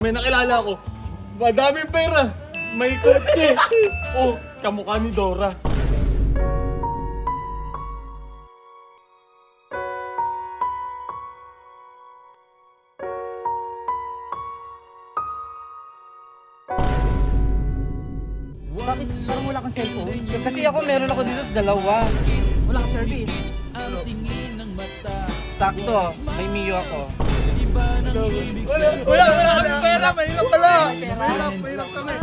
May nakilala ko, madaming pera, may kotse. Oh, kamukha ni Dora. Bakit parang wala kang cellphone? Kasi ako meron ako dito dalawa. Wala kang service. Sakto, may Mio ako. Wala kami pera, mahirap pala. Pera? Mahirap kami.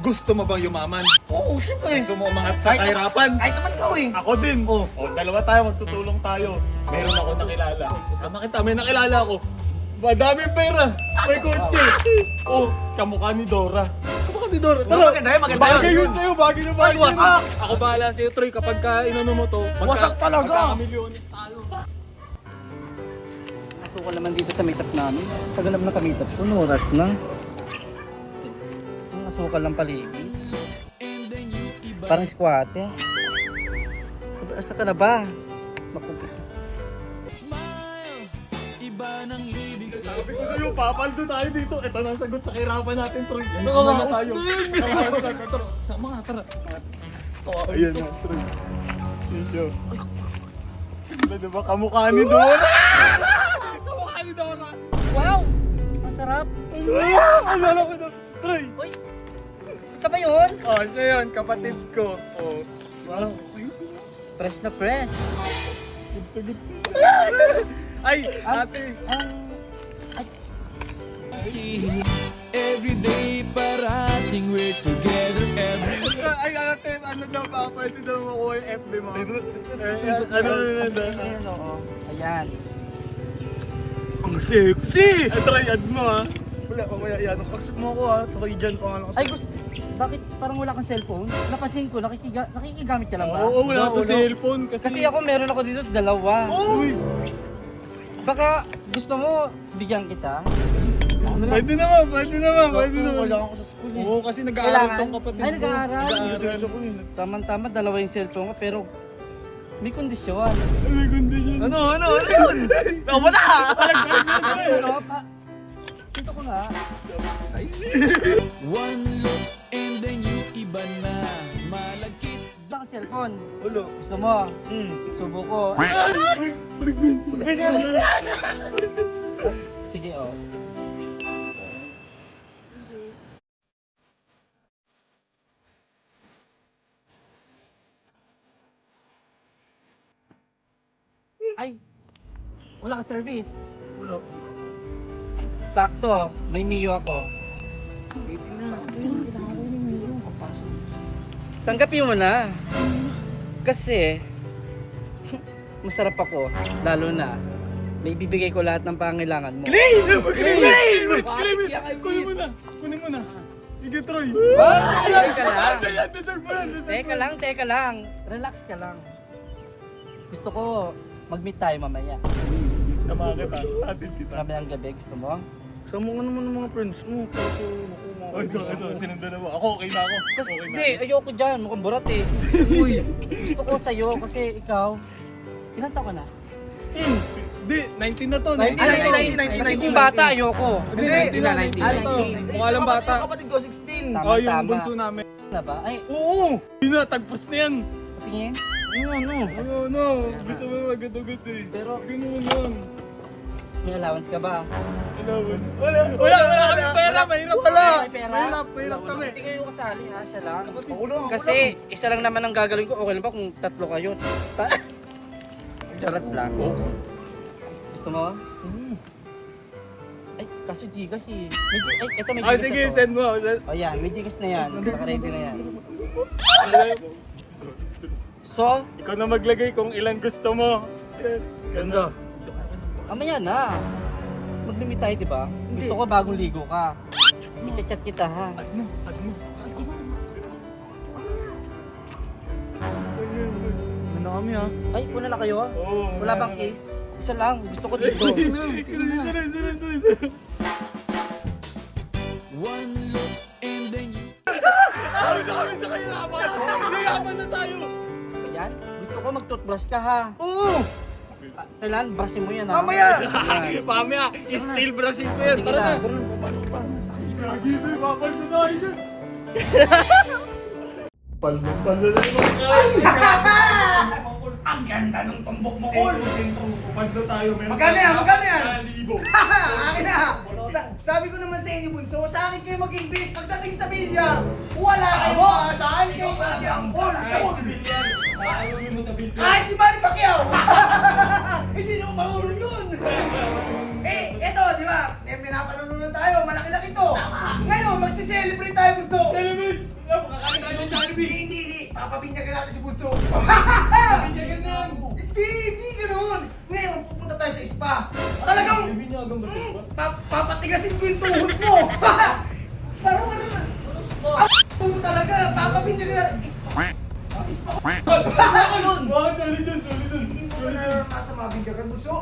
Gusto mo bang yumaman? Oo, syempre. Gusto mo umangat sa kahirapan? Kahit naman ikaw eh. Ako din. Oh, dalawa tayo, magtutulong tayo. Meron ako nakilala. Sama kita, may nakilala ako. Madaming pera, may kotse. Oh, kamukha ni Dora. Kamukha ni Dora. Tara, Maganda yun, maganda bagay yun. yun sa'yo, bagay na bagay. Ay, wasak! Ako bahala sa'yo, Troy, kapag inano mo to. Wasak talaga. Magkakamilyones tayo. Asukal naman dito sa meetup namin. Tagal naman na ka-meetup ko, oras na. Ang asukal ng paligid. Parang squat eh. Asa ka na ba? Makupit. Sabi ko sa'yo, papaldo tayo dito. Ito na ang sagot sa kahirapan natin, Troy. Ano nga, tayo? Sama nga, tara. Ayan na, Troy. Medyo. Diba kamukha ni Dora? Kamukha ni Dora. Wow! Masarap! Ano ko na? Troy! Uy! Sa ba yun? Oh, siya yun, kapatid ko. Oh. Wow! Fresh na fresh! Ay, ate! Every day parating we're together every Ay, ate, ano daw ba? Pwede daw makuha yung FB mo. Ano na doon? Ayan, oo. Ayan. Ang sexy! Ay, try add mo ha. Wala, mamaya yan. Pasok mo ako ha. Try dyan pa nga. Ay, gusto, bakit parang wala kang cellphone? Napansin ko, nakikigamit ka lang ba? Oo, wala to cellphone kasi. Kasi ako meron ako dito dalawa. Uy! Baka gusto mo bigyan kita? Pwede naman, pwede naman, pwede naman. Wala ako sa school eh. Oo, kasi nag-aaral tong kapatid Ay, nag-aaral. Nag-aaral. Tama-tama, dalawa yung cellphone ko pero may kondisyon. Ay, may kundi yun. Ano yun? Wala! Ano? Dito ko nga. one look and then you iba na malagkit. Baka cellphone. Ulo. Gusto mo? Subo ko. Sige, oh. Ay, wala ka service. Ulo. Sakto, may Mio ako. Tanggapin mo na. Kasi, masarap ako, lalo na. May bibigay ko lahat ng pangailangan mo. Claim! Kunin mo na! Kunin mo na! Sige, Troy! Teka lang. Ayan, deserve mo yan! Deserve mo yan. Teka lang. Relax ka lang. Gusto ko mag-meet tayo mamaya. Sama kita, atin kita. Mamayang gabi, gusto mo? Sama mo naman ng mga friends mo. Kaso, naku, ito, silang dalawa. Ako, okay na ako. Kasi, Okay na. hindi, ayoko dyan. Mukhang burat eh. Uy, gusto ko sa'yo kasi ikaw, ilan taon ka na? Hindi, 19 na to. 19. Kasi kung bata, ayoko. Hindi, 19 na, 19 na to. Mukha lang bata. Kapatid ko 16. Oh, yung Tama. bunso namin. Na ba? Ay, Oo! Hindi na, tagpos na yan. patingin. Ano, gusto mo magad-agad eh. Pero- Ganoon yun. May allowance ka ba? Wala kami pera, mahirap pala. May pera? Mahirap kami. Hindi kayo kasali ha, siya lang. Kapatid, Kasi isa lang naman ang gagawin ko. Okay lang ba kung tatlo kayo? Charot lang. Gusto mo? Ay, kaso Gcash eh. Ay, ito may Ah, Gcash sige, na to. send mo. O yan, may Gcash na yan. Naka-ready na yan. So, Ikaw na maglagay kung ilan gusto mo. Ganda. mamaya na. Mag-limit tayo, di ba? Gusto ko bagong ligo ka. I-chat kita ha. Add mo. Ano kami ha? Ay, una na kayo? Oo. Wala bang case? Isa lang. Gusto ko dito. One look and then you Awit na kami sa kahirapan. Yayaman na tayo. Ayan. Gusto ko mag-toothbrush ka ha. Oo. Kailan? Brushing mo yan ha? Mamaya! Mamaya, steel brushing ko yan. Sige Tara na. na. Gagi, may bakal na tayo dyan. Paldo na naman Ang ganda ng tumbok mo, Col! Paldo tayo. meron Magkano yan? tayo Magkano yan? 1,000. Akin na! Sabi ko naman sa inyo, Bunso, sa akin kayo mag-invest. Pagdating sa bilyar, wala kayo saan kayo mag-iangkol. Paalamin mo sa video. Kahit si Manny Pacquiao! Hindi naman marunong yun! Eto, di ba? Pinapanalunan tayo, malaki-laki to. Ngayon, magsi-celebrate tayo, Bunso. Celebrate! Makakain tayo ng Jollibee. Hindi. Papabinyagan natin si Bunso. Binyagan na yan. Hindi ganun. Ngayon, pupunta tayo sa spa. Talagang, Binyagan ba sa spa? papatigasin ko yung tuhod mo. Parang mo talaga, papabinyagan natin. Spa ko. Bakit solid dun? Hindi mo na nasa mabinyagan, Bunso.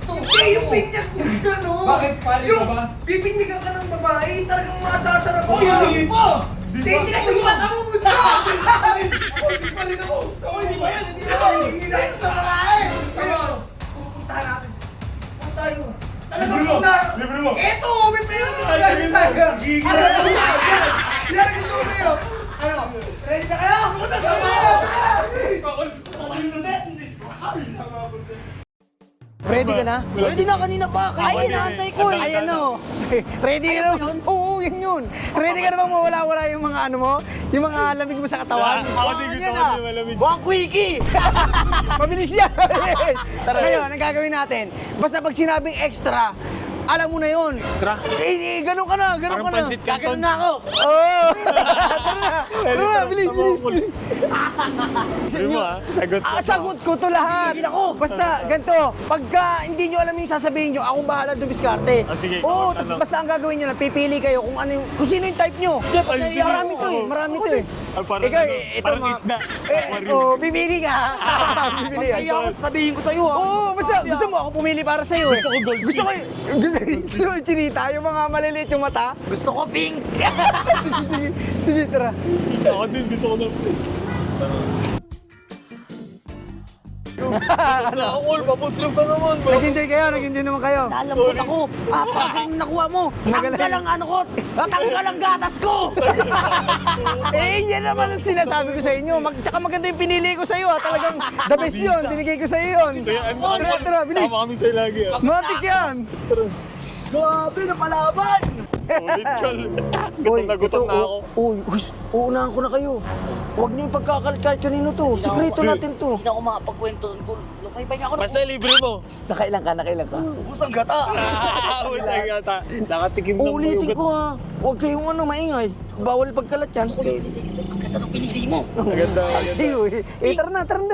Hindi, yung binyag mo gano'n. Bakit? Pali ka ba? Bibinyagan ka ng babae, talagang masasarap Oh, hindi pa! Titigasin mo mata mo, Bunso. Hindi pa rin ako! Hindi ba yan? Hindi ba? Hindi na yun sa babae. Ngayon, pupuntahan natin sa spa tayo. Talagang Libre mo. punta. Libre mo. Eto, may pera ko. Ay, Guys, libre mo. tayo. Gigil. Yan ang gusto ko sa'yo. Ano? Ready na kayo? Pupunta sa Ready ka na? Ready na kanina pa. Kaya inaantay ko eh. Ayan o. Ready ka na? Oo, yan yun. Ready ka na bang mawala-wala yung mga ano mo? Yung mga lamig mo sa katawan? Ako din gusto ko yung malamig. Buwang quickie! Mabilis yan! Ngayon, ang gagawin natin, basta pag sinabing extra, alam mo na yun. Extra? Ganun ka na, ganun ka na. Gaganon na ako. Oo! Tara na! Tara na, bilis, bilis, bilis. Sabi mo ha, sagot ko. Sagot ko to lahat. Basta, ganito, pagka hindi nyo alam yung sasabihin nyo, akong bahala dumiskarte. Sige, Oo, ano? basta ang gagawin nyo lang, pipili kayo kung ano yung, kung sino yung type nyo. Ay, Marami to eh, marami to eh. Parang Ikaw, ano, ito parang mga- isda. Oo, pipili ka. Pipili ka. Kaya ako sabihin ko sa'yo ha. Oo, basta gusto mo ako pumili para sa'yo eh. Gusto ko gold. Gusto ko yung chinita, yung mga maliliit yung mata. Gusto ko pink. Sige, sige, tara. Ako din, gusto ko na. All, paputrip ka naman. Nag-enjoy kayo, nag-enjoy naman kayo. Lalambot ako. Parang nakuha mo. Tanggal ang ano ko. Tanggal ang gatas ko. Yan naman ang sinasabi ko sa inyo. Tsaka maganda yung pinili ko sa iyo. Talagang the best yun. Binigay ko sa iyo yun. Tara, tara, bilis. Tama kami sa'yo lagi ah. Matik yan. Grabe na palaban. Solid call. Gutom na gutom na ako. Uy, uunahan ko na kayo. Huwag niyo ipagkakalat kahit kanino to. Sikreto natin to. Hindi ako makapagkwento doon ko. Lumay ako na. Basta libre mo. Nakailan ka, nakailan ka. Busang gata. Wala nga ta. Nakatikim ng Uulitin ko ha. Huwag kayong maingay. Bawal pagkalat yan. Ang ganda ng pinili mo. Maganda. Tara na, tara na.